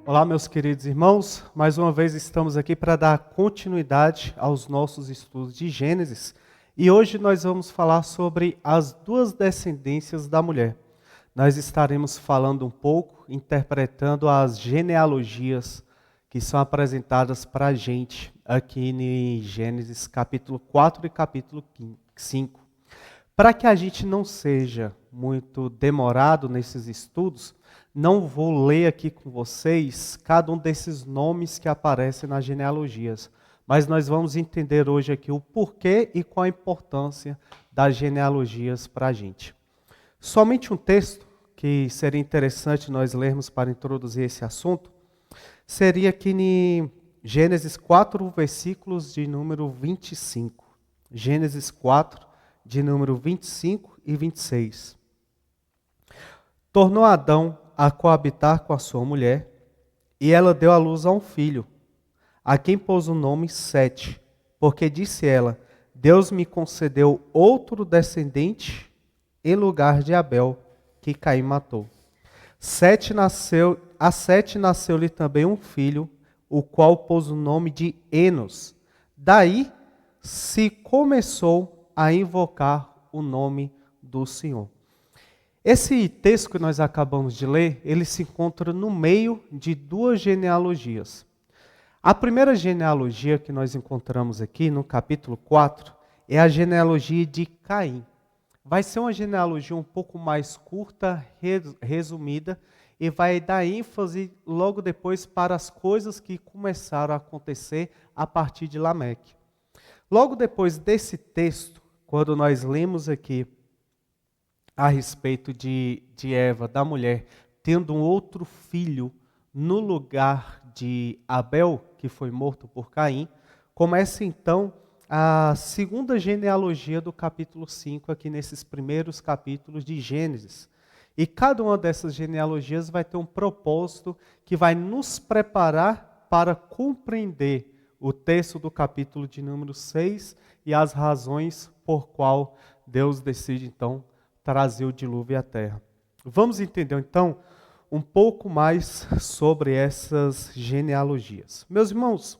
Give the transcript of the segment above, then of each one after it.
Olá, meus queridos irmãos. Mais uma vez estamos aqui para dar continuidade aos nossos estudos de Gênesis. E hoje nós vamos falar sobre as duas descendências da mulher. Nós estaremos falando um pouco, interpretando as genealogias que são apresentadas para a gente aqui em Gênesis capítulo 4 e capítulo 5. Para que a gente não seja muito demorado nesses estudos, não vou ler aqui com vocês cada um desses nomes que aparecem nas genealogias, mas nós vamos entender hoje aqui o porquê e qual a importância das genealogias para a gente. Somente um texto que seria interessante nós lermos para introduzir esse assunto, seria aqui em Gênesis 4, versículos de número 25. Gênesis 4, de número 25 e 26. Tornou Adão a coabitar com a sua mulher, e ela deu à luz a um filho, a quem pôs o nome Sete, porque disse ela, Deus me concedeu outro descendente em lugar de Abel, que Caim matou. A Sete nasceu-lhe também um filho, o qual pôs o nome de Enos. Daí se começou a invocar o nome do Senhor. Esse texto que nós acabamos de ler, ele se encontra no meio de duas genealogias. A primeira genealogia que nós encontramos aqui, no capítulo 4, é a genealogia de Caim. Vai ser uma genealogia um pouco mais curta, resumida, e vai dar ênfase logo depois para as coisas que começaram a acontecer a partir de Lameque. Logo depois desse texto, quando nós lemos aqui a respeito de Eva, da mulher, tendo um outro filho no lugar de Abel, que foi morto por Caim, começa então a segunda genealogia do capítulo 5, aqui nesses primeiros capítulos de Gênesis. E cada uma dessas genealogias vai ter um propósito que vai nos preparar para compreender o texto do capítulo de número 6 e as razões por qual Deus decide então trazer o dilúvio à terra. Vamos entender então um pouco mais sobre essas genealogias. Meus irmãos,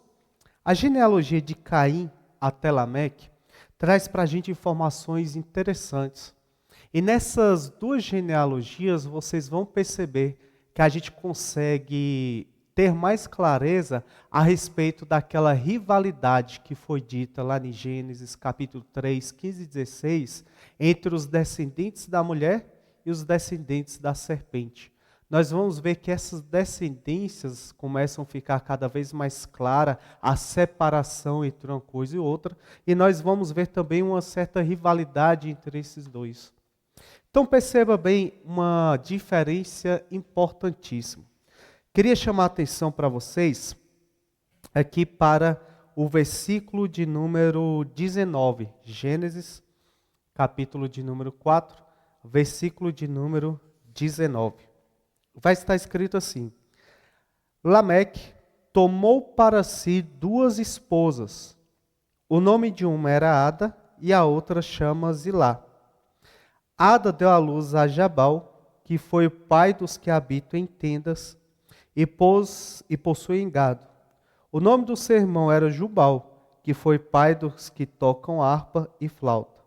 a genealogia de Caim até Lameque traz para a gente informações interessantes. E nessas duas genealogias vocês vão perceber que a gente consegue ter mais clareza a respeito daquela rivalidade que foi dita lá em Gênesis capítulo 3, 15 e 16, entre os descendentes da mulher e os descendentes da serpente. Nós vamos ver que essas descendências começam a ficar cada vez mais clara a separação entre uma coisa e outra, e nós vamos ver também uma certa rivalidade entre esses dois. Então perceba bem uma diferença importantíssima. Queria chamar a atenção para vocês aqui para o versículo de número 19, Gênesis, capítulo de número 4, versículo de número 19. Vai estar escrito assim: Lameque tomou para si duas esposas. O nome de uma era Ada e a outra chama Zilá. Ada deu à luz a Jabal, que foi o pai dos que habitam em tendas, e possuem gado. O nome do seu irmão era Jubal, que foi pai dos que tocam harpa e flauta.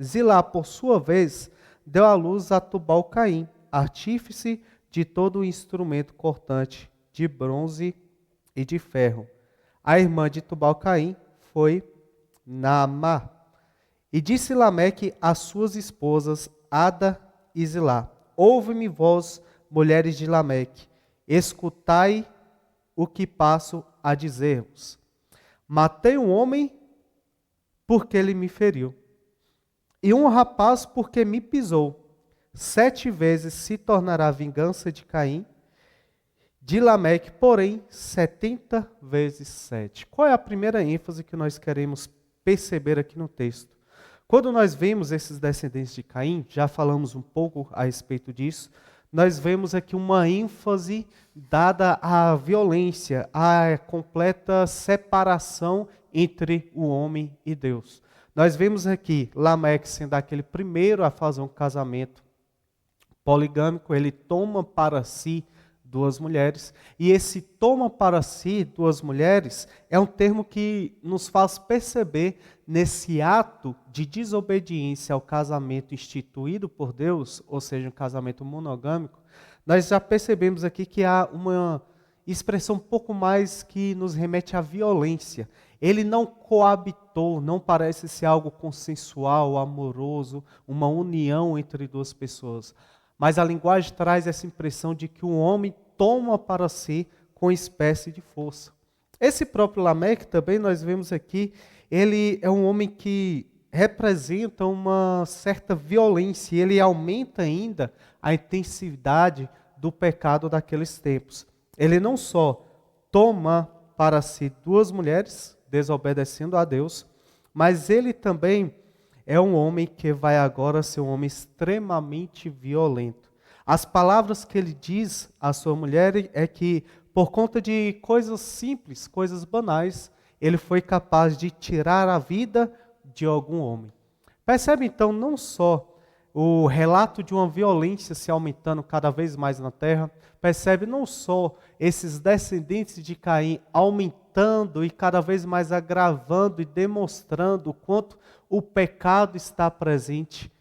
Zilá, por sua vez, deu à luz a Tubal-Caim, artífice de todo o instrumento cortante, de bronze e de ferro. A irmã de Tubal-Caim foi Naamá. E disse Lameque às suas esposas, Ada e Zilá: Ouve-me vós, mulheres de Lameque, escutai o que passo a dizer-vos. Matei um homem porque ele me feriu, e um rapaz porque me pisou. 7 vezes se tornará a vingança de Caim, de Lameque, porém 70 vezes 7. Qual é a primeira ênfase que nós queremos perceber aqui no texto? Quando nós vemos esses descendentes de Caim, já falamos um pouco a respeito disso, nós vemos aqui uma ênfase dada à violência, à completa separação entre o homem e Deus. Nós vemos aqui Lameque sendo aquele primeiro a fazer um casamento poligâmico, ele toma para si duas mulheres. E esse toma para si duas mulheres é um termo que nos faz perceber nesse ato de desobediência ao casamento instituído por Deus, ou seja, um casamento monogâmico. Nós já percebemos aqui que há uma expressão um pouco mais que nos remete à violência. Ele não coabitou, não parece ser algo consensual, amoroso, uma união entre duas pessoas. Mas a linguagem traz essa impressão de que o homem toma para si com espécie de força. Esse próprio Lameque também nós vemos aqui, ele é um homem que representa uma certa violência, e ele aumenta ainda a intensidade do pecado daqueles tempos. Ele não só toma para si duas mulheres, desobedecendo a Deus, mas ele também é um homem que vai agora ser um homem extremamente violento. As palavras que ele diz à sua mulher é que, por conta de coisas simples, coisas banais, ele foi capaz de tirar a vida de algum homem. Percebe então não só o relato de uma violência se aumentando cada vez mais na terra, percebe não só esses descendentes de Caim aumentando e cada vez mais agravando e demonstrando o quanto o pecado está presente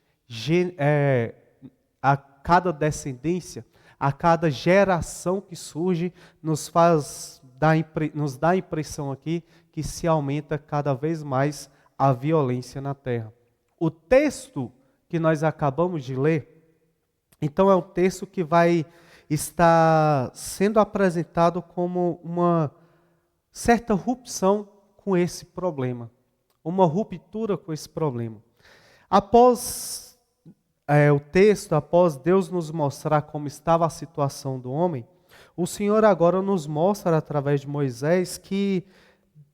a cada descendência, a cada geração que surge, nos dá a impressão aqui que se aumenta cada vez mais a violência na terra. O texto que nós acabamos de ler, então é um texto que vai estar sendo apresentado como uma certa rupção com esse problema, uma ruptura com esse problema. Após o texto, após Deus nos mostrar como estava a situação do homem, o Senhor agora nos mostra através de Moisés que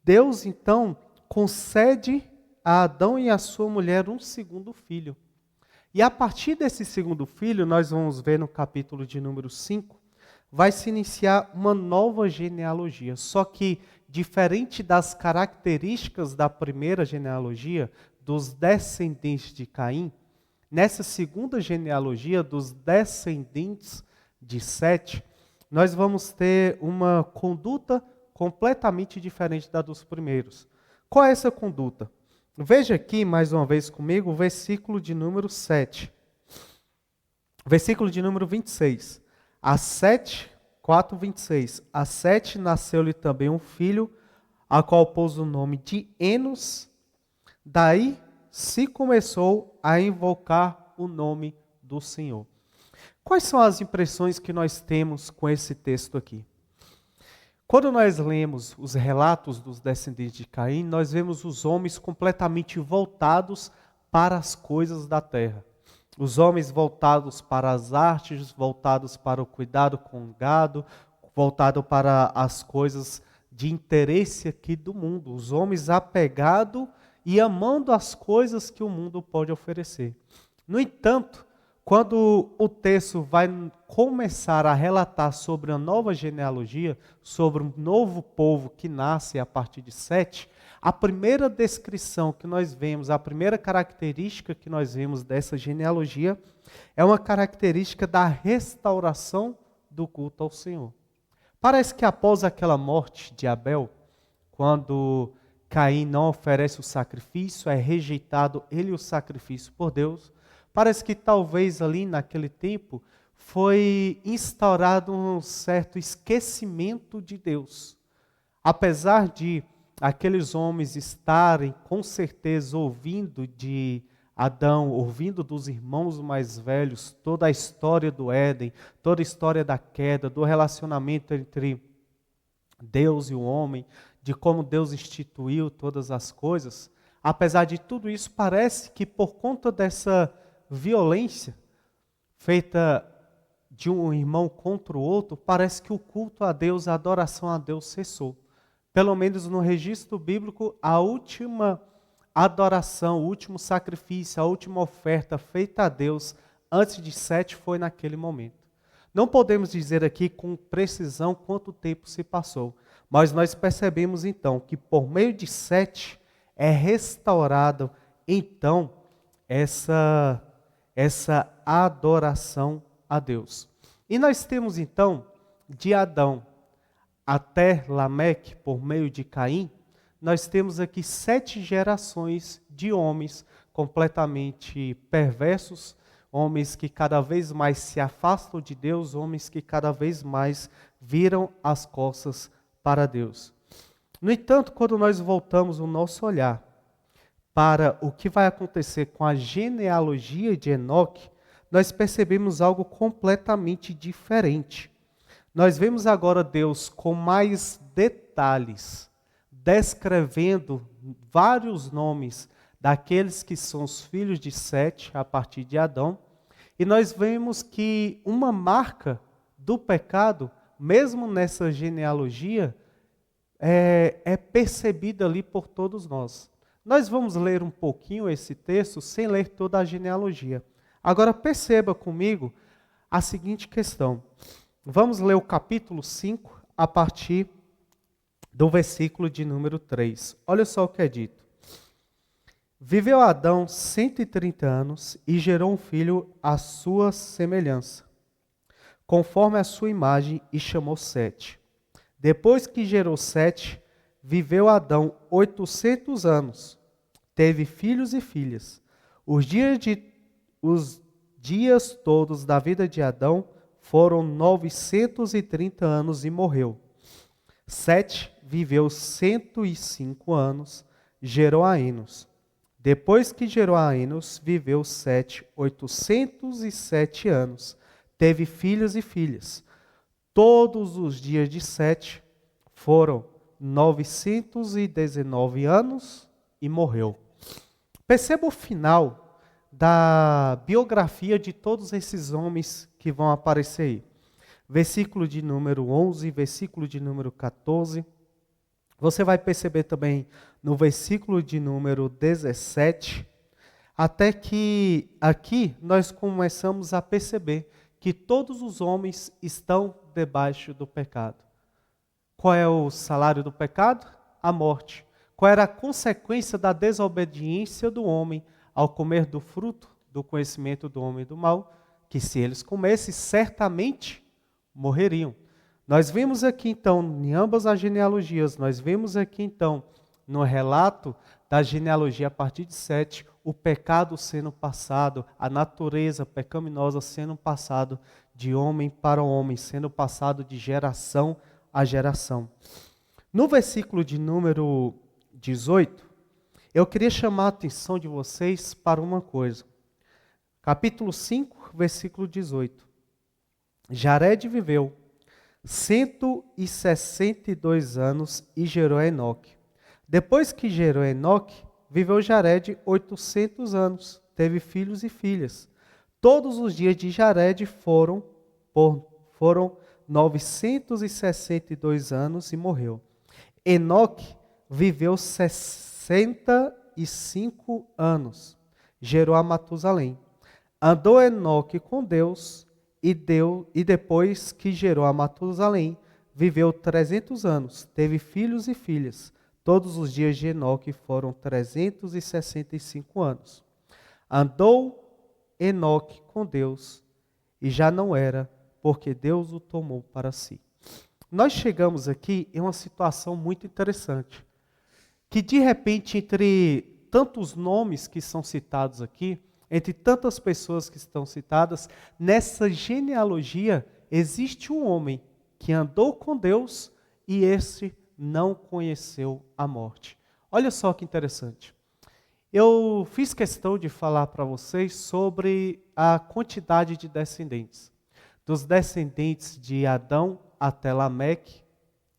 Deus então concede a Adão e a sua mulher um segundo filho. E a partir desse segundo filho, nós vamos ver no capítulo de número 5, vai se iniciar uma nova genealogia. Só que, diferente das características da primeira genealogia, dos descendentes de Caim, nessa segunda genealogia, dos descendentes de Sete, nós vamos ter uma conduta completamente diferente da dos primeiros. Qual é essa conduta? Veja aqui, mais uma vez comigo, o versículo de número 7. Versículo de número 26. A Sete, 4:26. A Sete nasceu-lhe também um filho, a qual pôs o nome de Enos. Daí se começou a invocar o nome do Senhor. Quais são as impressões que nós temos com esse texto aqui? Quando nós lemos os relatos dos descendentes de Caim, nós vemos os homens completamente voltados para as coisas da terra. Os homens voltados para as artes, voltados para o cuidado com o gado, voltado para as coisas de interesse aqui do mundo. Os homens apegados e amando as coisas que o mundo pode oferecer. No entanto, quando o texto vai começar a relatar sobre a nova genealogia, sobre um novo povo que nasce a partir de Sete, a primeira descrição que nós vemos, a primeira característica que nós vemos dessa genealogia, é uma característica da restauração do culto ao Senhor. Parece que após aquela morte de Abel, quando Caim não oferece o sacrifício, é rejeitado ele o sacrifício por Deus, parece que talvez ali naquele tempo foi instaurado um certo esquecimento de Deus. Apesar de aqueles homens estarem com certeza ouvindo de Adão, ouvindo dos irmãos mais velhos, toda a história do Éden, toda a história da queda, do relacionamento entre Deus e o homem, de como Deus instituiu todas as coisas, apesar de tudo isso, parece que por conta dessa violência feita de um irmão contra o outro, parece que o culto a Deus, a adoração a Deus cessou. Pelo menos no registro bíblico, a última adoração, o último sacrifício, a última oferta feita a Deus antes de Sete foi naquele momento. Não podemos dizer aqui com precisão quanto tempo se passou, mas nós percebemos então que por meio de Sete é restaurado então essa adoração a Deus. E nós temos então, de Adão até Lameque, por meio de Caim, nós temos aqui 7 gerações de homens completamente perversos, homens que cada vez mais se afastam de Deus, homens que cada vez mais viram as costas para Deus. No entanto, quando nós voltamos o nosso olhar para o que vai acontecer com a genealogia de Enoque, nós percebemos algo completamente diferente. Nós vemos agora Deus com mais detalhes, descrevendo vários nomes daqueles que são os filhos de Sete, a partir de Adão, e nós vemos que uma marca do pecado, mesmo nessa genealogia, é percebida ali por todos nós. Nós vamos ler um pouquinho esse texto, sem ler toda a genealogia. Agora perceba comigo a seguinte questão. Vamos ler o capítulo 5, a partir do versículo de número 3. Olha só o que é dito. Viveu Adão 130 anos e gerou um filho à sua semelhança, conforme a sua imagem, e chamou Sete. Depois que gerou Sete, viveu Adão 800 anos, teve filhos e filhas. Os dias todos da vida de Adão foram 930 anos e morreu. Sete viveu 105 anos, gerou a Enos. Depois que gerou a Enos, viveu Sete 807 anos, teve filhos e filhas. Todos os dias de Sete foram 919 anos e morreu. Perceba o final da biografia de todos esses homens que vão aparecer aí. Versículo de número 11, versículo de número 14. Você vai perceber também no versículo de número 17, até que aqui nós começamos a perceber que todos os homens estão debaixo do pecado. Qual é o salário do pecado? A morte. Qual era a consequência da desobediência do homem ao comer do fruto do conhecimento do homem e do mal? Que se eles comessem, certamente morreriam. Nós vemos aqui então, em ambas as genealogias, nós vemos aqui então, no relato da genealogia a partir de Sete, o pecado sendo passado, a natureza pecaminosa sendo passado de homem para homem, sendo passado de geração a geração. No versículo de número 18, eu queria chamar a atenção de vocês para uma coisa. Capítulo 5, versículo 18. Jared viveu 162 anos e gerou Enoque. Depois que gerou Enoque, viveu Jared 800 anos, teve filhos e filhas. Todos os dias de Jared foram 962 anos e morreu. Enoque viveu 65 anos, gerou a Matusalém. Andou Enoque com Deus e depois que gerou a Matusalém, viveu 300 anos, teve filhos e filhas. Todos os dias de Enoque foram 365 anos. Andou Enoque com Deus e já não era, porque Deus o tomou para si. Nós chegamos aqui em uma situação muito interessante, que de repente, entre tantos nomes que são citados aqui, entre tantas pessoas que estão citadas, nessa genealogia existe um homem que andou com Deus e esse não conheceu a morte. Olha só que interessante. Eu fiz questão de falar para vocês sobre a quantidade de descendentes. Dos descendentes de Adão até Lameque,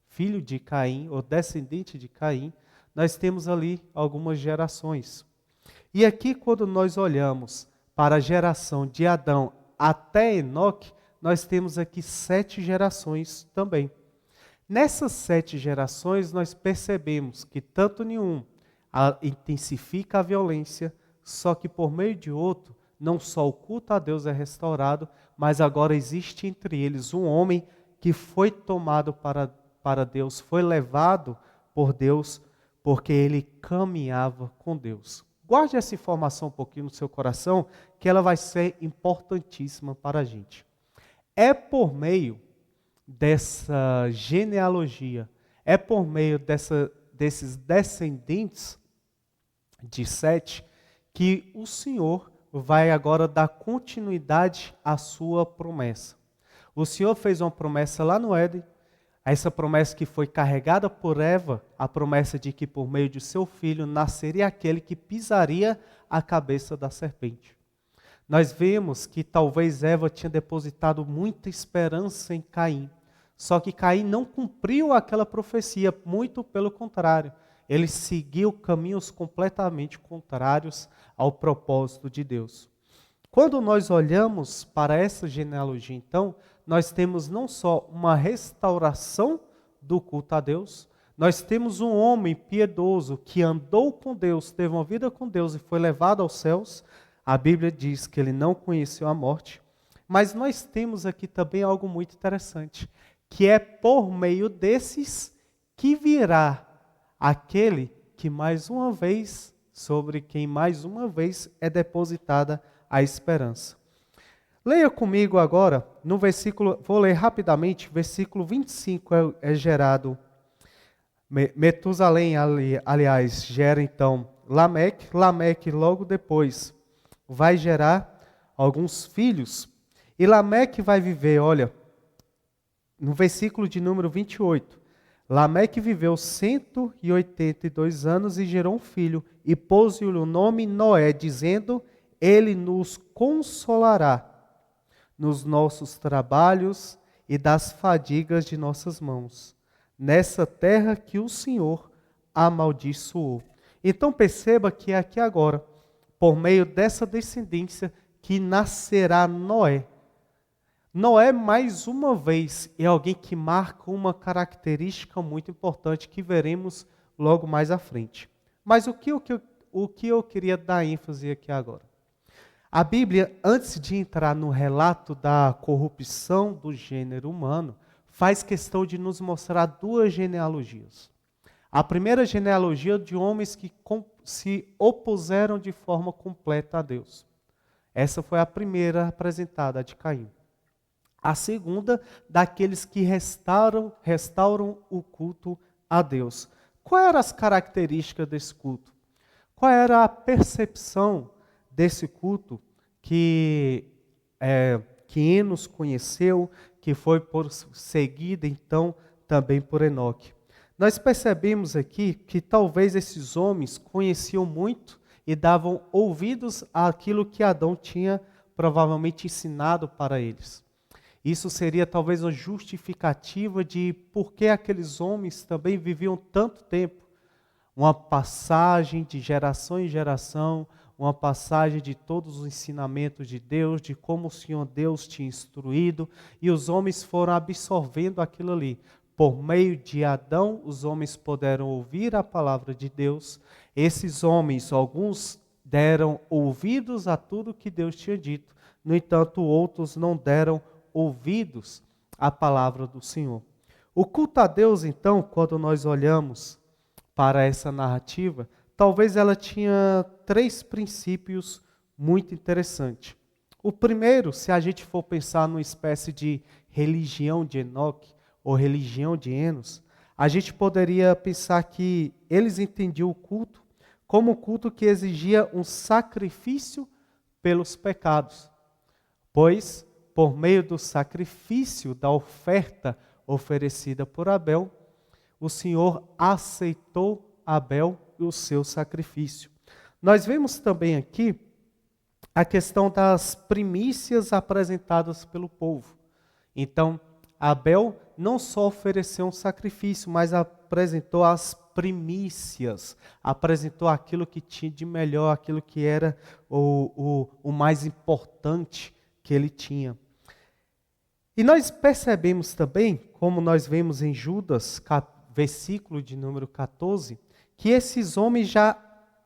filho de Caim, ou descendente de Caim, nós temos ali algumas gerações. E aqui, quando nós olhamos para a geração de Adão até Enoque, nós temos aqui 7 gerações também. Nessas 7 gerações, nós percebemos que tanto nenhum intensifica a violência, só que por meio de outro, não só o culto a Deus é restaurado, mas agora existe entre eles um homem que foi tomado para Deus, foi levado por Deus, porque ele caminhava com Deus. Guarde essa informação um pouquinho no seu coração, que ela vai ser importantíssima para a gente. É por meio dessa genealogia, é por meio desses descendentes de Sete que o Senhor vai agora dar continuidade à sua promessa. O Senhor fez uma promessa lá no Éden, essa promessa que foi carregada por Eva, a promessa de que por meio de seu filho nasceria aquele que pisaria a cabeça da serpente. Nós vemos que talvez Eva tinha depositado muita esperança em Caim, só que Caim não cumpriu aquela profecia, muito pelo contrário. Ele seguiu caminhos completamente contrários ao propósito de Deus. Quando nós olhamos para essa genealogia, então, nós temos não só uma restauração do culto a Deus, nós temos um homem piedoso que andou com Deus, teve uma vida com Deus e foi levado aos céus. A Bíblia diz que ele não conheceu a morte. Mas nós temos aqui também algo muito interessante, que é por meio desses que virá aquele que mais uma vez, sobre quem mais uma vez é depositada a esperança. Leia comigo agora, no versículo, vou ler rapidamente, versículo 25 é gerado, Metusalém, aliás, gera então Lameque logo depois vai gerar alguns filhos, e Lameque vai viver, olha, no versículo de número 28, Lameque viveu 182 anos e gerou um filho, e pôs-lhe o nome Noé, dizendo, ele nos consolará nos nossos trabalhos e das fadigas de nossas mãos, nessa terra que o Senhor amaldiçoou. Então perceba que é aqui agora, por meio dessa descendência, que nascerá Noé. Noé, mais uma vez, é alguém que marca uma característica muito importante que veremos logo mais à frente. Mas o que eu queria dar ênfase aqui agora? A Bíblia, antes de entrar no relato da corrupção do gênero humano, faz questão de nos mostrar duas genealogias. A primeira genealogia de homens que se opuseram de forma completa a Deus. Essa foi a primeira apresentada, a de Caim. A segunda, daqueles que restauram o culto a Deus. Quais eram as características desse culto? Qual era a percepção desse culto que Enos conheceu, que foi seguida então também por Enoque? Nós percebemos aqui que talvez esses homens conheciam muito e davam ouvidos àquilo que Adão tinha provavelmente ensinado para eles. Isso seria talvez uma justificativa de por que aqueles homens também viviam tanto tempo. Uma passagem de geração em geração, uma passagem de todos os ensinamentos de Deus, de como o Senhor Deus tinha instruído, e os homens foram absorvendo aquilo ali. Por meio de Adão, os homens puderam ouvir a palavra de Deus. Esses homens, alguns deram ouvidos a tudo que Deus tinha dito. No entanto, outros não deram ouvidos à palavra do Senhor. O culto a Deus, então, quando nós olhamos para essa narrativa, talvez ela tinha 3 princípios muito interessantes. O primeiro, se a gente for pensar numa espécie de religião de Enoque, ou religião de Enos, a gente poderia pensar que eles entendiam o culto como um culto que exigia um sacrifício pelos pecados, pois, por meio do sacrifício, da oferta oferecida por Abel, o Senhor aceitou Abel e o seu sacrifício. Nós vemos também aqui a questão das primícias apresentadas pelo povo. Então, Abel não só ofereceu um sacrifício, mas apresentou as primícias, apresentou aquilo que tinha de melhor, aquilo que era o mais importante que ele tinha. E nós percebemos também, como nós vemos em Judas, versículo de número 14, que esses homens já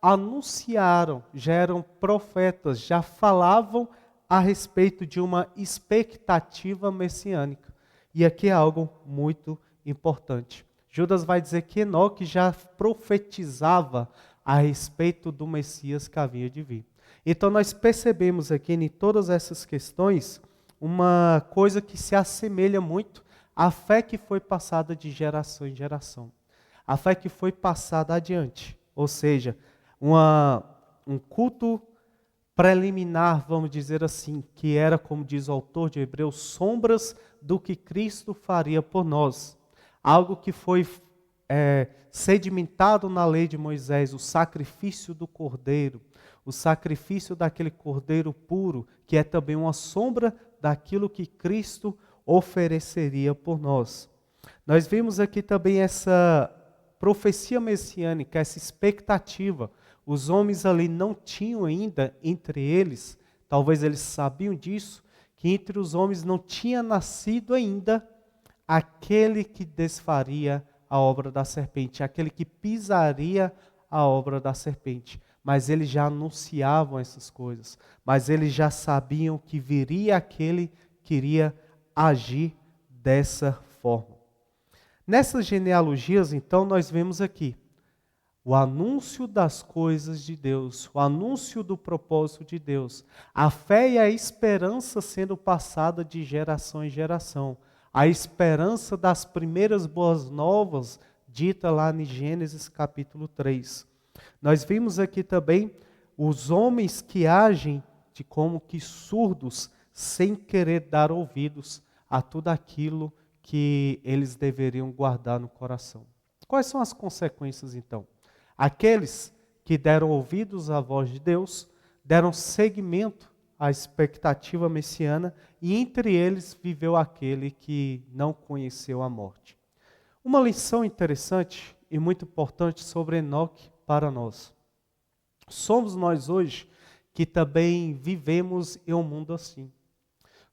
anunciaram, já eram profetas, já falavam a respeito de uma expectativa messiânica. E aqui é algo muito importante. Judas vai dizer que Enoque já profetizava a respeito do Messias que havia de vir. Então nós percebemos aqui em todas essas questões uma coisa que se assemelha muito a fé que foi passada de geração em geração. A fé que foi passada adiante. Ou seja, um culto preliminar, vamos dizer assim, que era, como diz o autor de Hebreus, sombras do que Cristo faria por nós. Algo que foi sedimentado na lei de Moisés, o sacrifício do cordeiro, o sacrifício daquele cordeiro puro, que é também uma sombra daquilo que Cristo ofereceria por nós. Nós vimos aqui também essa profecia messiânica, essa expectativa. Os homens ali não tinham ainda entre eles, talvez eles sabiam disso, que entre os homens não tinha nascido ainda aquele que desfaria a obra da serpente, aquele que pisaria a obra da serpente. Mas eles já anunciavam essas coisas, mas eles já sabiam que viria aquele que iria agir dessa forma. Nessas genealogias, então, nós vemos aqui o anúncio das coisas de Deus, o anúncio do propósito de Deus, a fé e a esperança sendo passada de geração em geração, a esperança das primeiras boas novas, dita lá em Gênesis capítulo 3. Nós vimos aqui também os homens que agem de como que surdos, sem querer dar ouvidos a tudo aquilo que eles deveriam guardar no coração. Quais são as consequências, então? Aqueles que deram ouvidos à voz de Deus, deram seguimento à expectativa messiana, e entre eles viveu aquele que não conheceu a morte. Uma lição interessante e muito importante sobre Enoque para nós. Somos nós hoje que também vivemos em um mundo assim.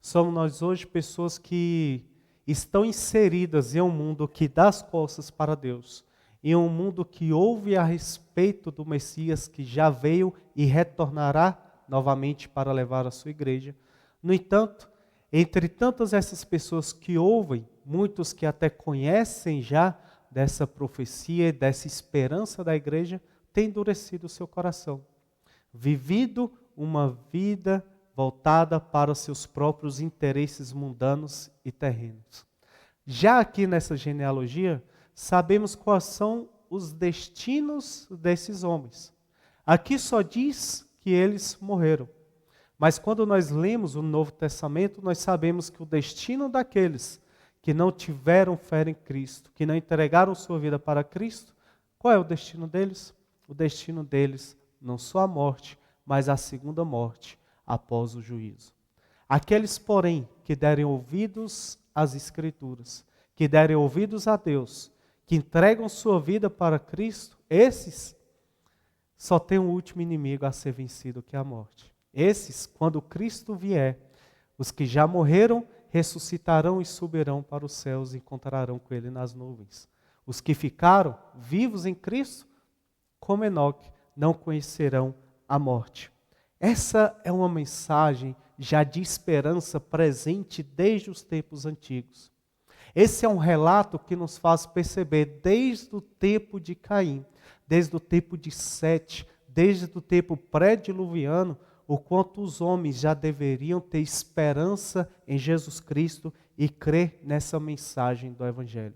Somos nós hoje pessoas que estão inseridas em um mundo que dá as costas para Deus, em um mundo que ouve a respeito do Messias que já veio e retornará novamente para levar a sua igreja. No entanto, entre tantas essas pessoas que ouvem, muitos que até conhecem já dessa profecia, dessa esperança da igreja, têm endurecido o seu coração, vivido uma vida voltada para os seus próprios interesses mundanos e terrenos. Já aqui nessa genealogia, sabemos quais são os destinos desses homens. Aqui só diz que eles morreram. Mas quando nós lemos o Novo Testamento, nós sabemos que o destino daqueles que não tiveram fé em Cristo, que não entregaram sua vida para Cristo, qual é o destino deles? O destino deles não só a morte, mas a segunda morte após o juízo. Aqueles, porém, que derem ouvidos às Escrituras, que derem ouvidos a Deus, que entregam sua vida para Cristo, esses só têm um último inimigo a ser vencido, que é a morte. Esses, quando Cristo vier, os que já morreram, ressuscitarão e subirão para os céus e encontrarão com Ele nas nuvens. Os que ficaram vivos em Cristo, como Enoque, não conhecerão a morte. Essa é uma mensagem já de esperança presente desde os tempos antigos. Esse é um relato que nos faz perceber desde o tempo de Caim, desde o tempo de Sete, desde o tempo pré-diluviano, o quanto os homens já deveriam ter esperança em Jesus Cristo e crer nessa mensagem do Evangelho.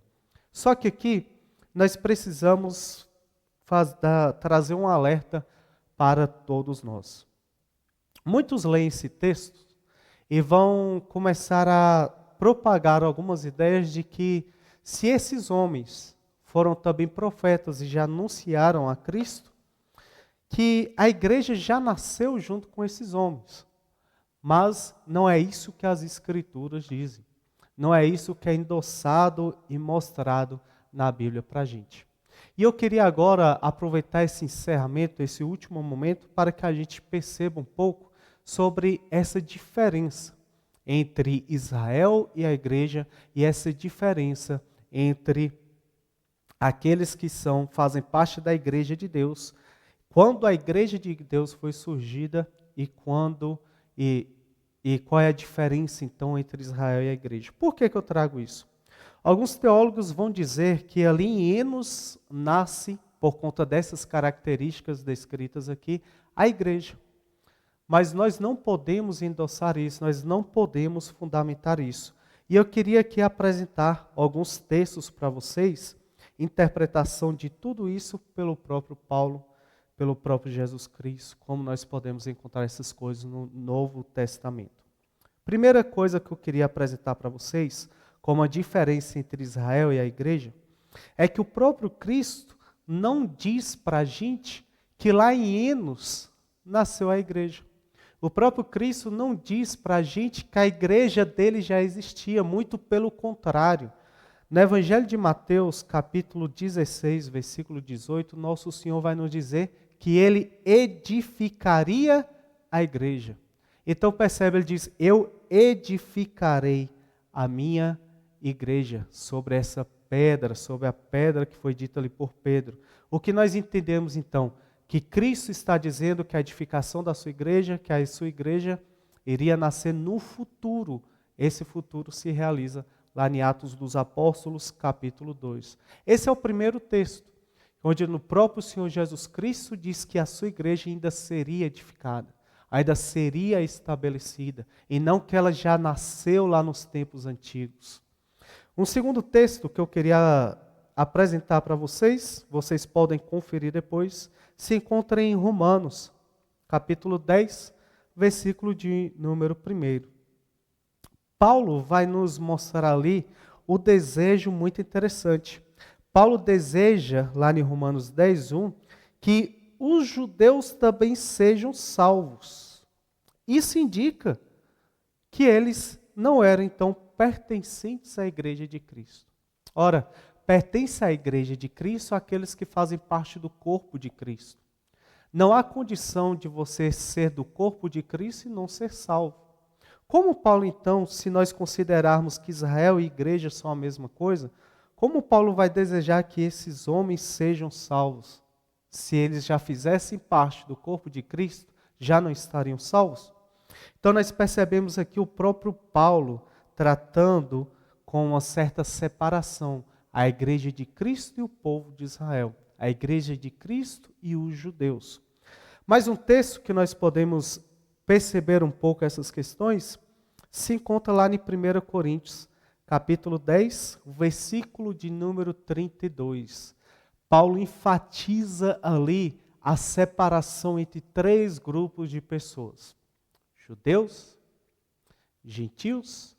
Só que aqui nós precisamos trazer um alerta para todos nós. Muitos leem esse texto e vão começar a propagar algumas ideias de que se esses homens foram também profetas e já anunciaram a Cristo, que a igreja já nasceu junto com esses homens. Mas não é isso que as Escrituras dizem. Não é isso que é endossado e mostrado na Bíblia para a gente. E eu queria agora aproveitar esse encerramento, esse último momento, para que a gente perceba um pouco sobre essa diferença entre Israel e a igreja e essa diferença entre aqueles que fazem parte da igreja de Deus, quando a igreja de Deus foi surgida e qual é a diferença então entre Israel e a igreja. Por que eu trago isso? Alguns teólogos vão dizer que ali em Enos nasce, por conta dessas características descritas aqui, a igreja. Mas nós não podemos endossar isso, nós não podemos fundamentar isso. E eu queria aqui apresentar alguns textos para vocês, interpretação de tudo isso pelo próprio Paulo, pelo próprio Jesus Cristo, como nós podemos encontrar essas coisas no Novo Testamento. Primeira coisa que eu queria apresentar para vocês, como a diferença entre Israel e a igreja, é que o próprio Cristo não diz para a gente que lá em Enos nasceu a igreja. O próprio Cristo não diz para a gente que a igreja dele já existia, muito pelo contrário. No Evangelho de Mateus, capítulo 16, versículo 18, nosso Senhor vai nos dizer que ele edificaria a igreja. Então percebe, ele diz, eu edificarei a minha igreja sobre essa pedra, sobre a pedra que foi dita ali por Pedro. O que nós entendemos então? Que Cristo está dizendo que a edificação da sua igreja, que a sua igreja iria nascer no futuro. Esse futuro se realiza lá em Atos dos Apóstolos, capítulo 2. Esse é o primeiro texto, onde no próprio Senhor Jesus Cristo diz que a sua igreja ainda seria edificada, ainda seria estabelecida, e não que ela já nasceu lá nos tempos antigos. Um segundo texto que eu queria apresentar para vocês, vocês podem conferir depois, se encontra em Romanos, capítulo 10, versículo de número 1. Paulo vai nos mostrar ali o desejo muito interessante. Paulo deseja, lá em Romanos 10, 1, que os judeus também sejam salvos. Isso indica que eles não eram, então, pertencentes à igreja de Cristo. Ora, pertence à igreja de Cristo aqueles que fazem parte do corpo de Cristo. Não há condição de você ser do corpo de Cristo e não ser salvo. Como Paulo, então, se nós considerarmos que Israel e igreja são a mesma coisa, como Paulo vai desejar que esses homens sejam salvos? Se eles já fizessem parte do corpo de Cristo, já não estariam salvos? Então nós percebemos aqui o próprio Paulo tratando com uma certa separação a igreja de Cristo e o povo de Israel, a igreja de Cristo e os judeus. Mas um texto que nós podemos perceber um pouco essas questões se encontra lá em 1 Coríntios, capítulo 10, versículo de número 32. Paulo enfatiza ali a separação entre três grupos de pessoas: judeus, gentios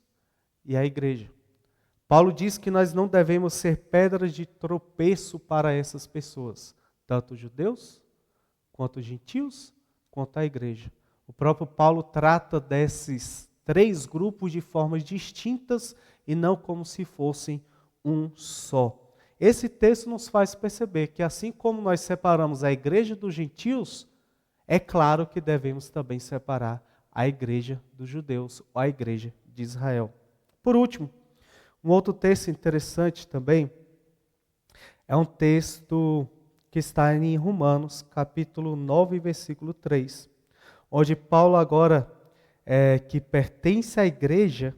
e a igreja. Paulo diz que nós não devemos ser pedras de tropeço para essas pessoas, tanto judeus, quanto gentios, quanto a igreja. O próprio Paulo trata desses três grupos de formas distintas e não como se fossem um só. Esse texto nos faz perceber que assim como nós separamos a igreja dos gentios, é claro que devemos também separar a igreja dos judeus, ou a igreja de Israel. Por último, um outro texto interessante também é um texto que está em Romanos, capítulo 9, versículo 3, onde Paulo agora, que pertence à igreja,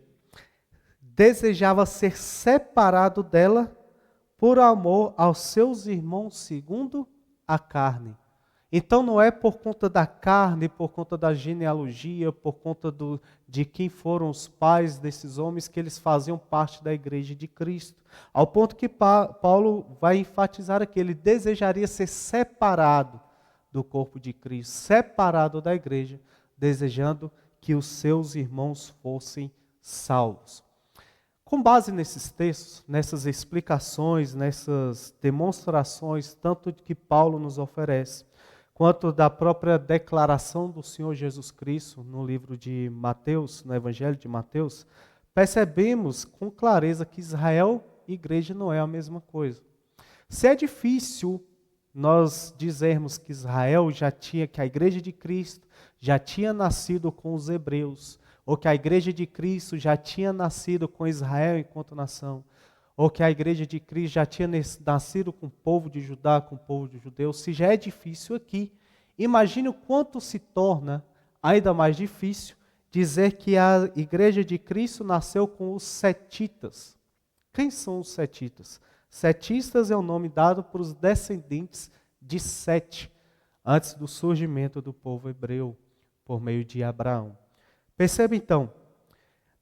desejava ser separado dela por amor aos seus irmãos segundo a carne. Então não é por conta da carne, por conta da genealogia, por conta de quem foram os pais desses homens que eles faziam parte da igreja de Cristo. Ao ponto que Paulo vai enfatizar aqui, ele desejaria ser separado do corpo de Cristo, separado da igreja, desejando que os seus irmãos fossem salvos. Com base nesses textos, nessas explicações, nessas demonstrações, tanto que Paulo nos oferece, quanto da própria declaração do Senhor Jesus Cristo no livro de Mateus, no Evangelho de Mateus, percebemos com clareza que Israel e igreja não é a mesma coisa. Se é difícil nós dizermos que que a igreja de Cristo já tinha nascido com os hebreus, ou que a igreja de Cristo já tinha nascido com Israel enquanto nação, ou que a igreja de Cristo já tinha nascido com o povo de Judá, com o povo de judeus, se já é difícil aqui, imagine o quanto se torna ainda mais difícil dizer que a igreja de Cristo nasceu com os setitas. Quem são os setitas? Setistas é o nome dado para os descendentes de Sete, antes do surgimento do povo hebreu, por meio de Abraão. Perceba então,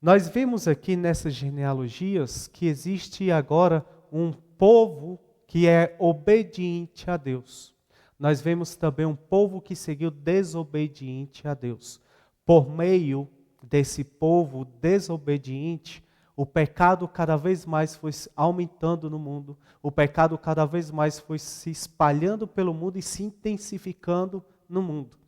Nós vemos aqui nessas genealogias que existe agora um povo que é obediente a Deus. Nós vemos também um povo que seguiu desobediente a Deus. Por meio desse povo desobediente, o pecado cada vez mais foi aumentando no mundo, o pecado cada vez mais foi se espalhando pelo mundo e se intensificando no mundo.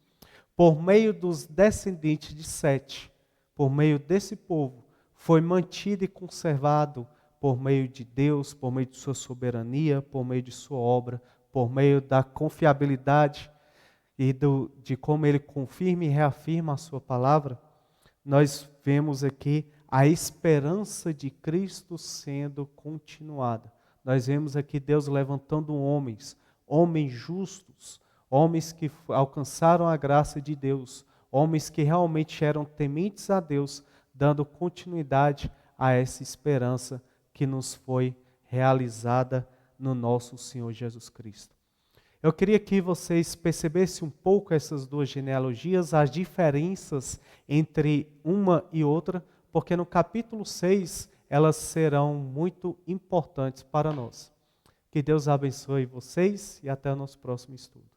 Por meio dos descendentes de Sete, por meio desse povo, foi mantido e conservado por meio de Deus, por meio de sua soberania, por meio de sua obra, por meio da confiabilidade e de como ele confirma e reafirma a sua palavra. Nós vemos aqui a esperança de Cristo sendo continuada. Nós vemos aqui Deus levantando homens justos, homens que alcançaram a graça de Deus, homens que realmente eram tementes a Deus, dando continuidade a essa esperança que nos foi realizada no nosso Senhor Jesus Cristo. Eu queria que vocês percebessem um pouco essas duas genealogias, as diferenças entre uma e outra, porque no capítulo 6 elas serão muito importantes para nós. Que Deus abençoe vocês e até o nosso próximo estudo.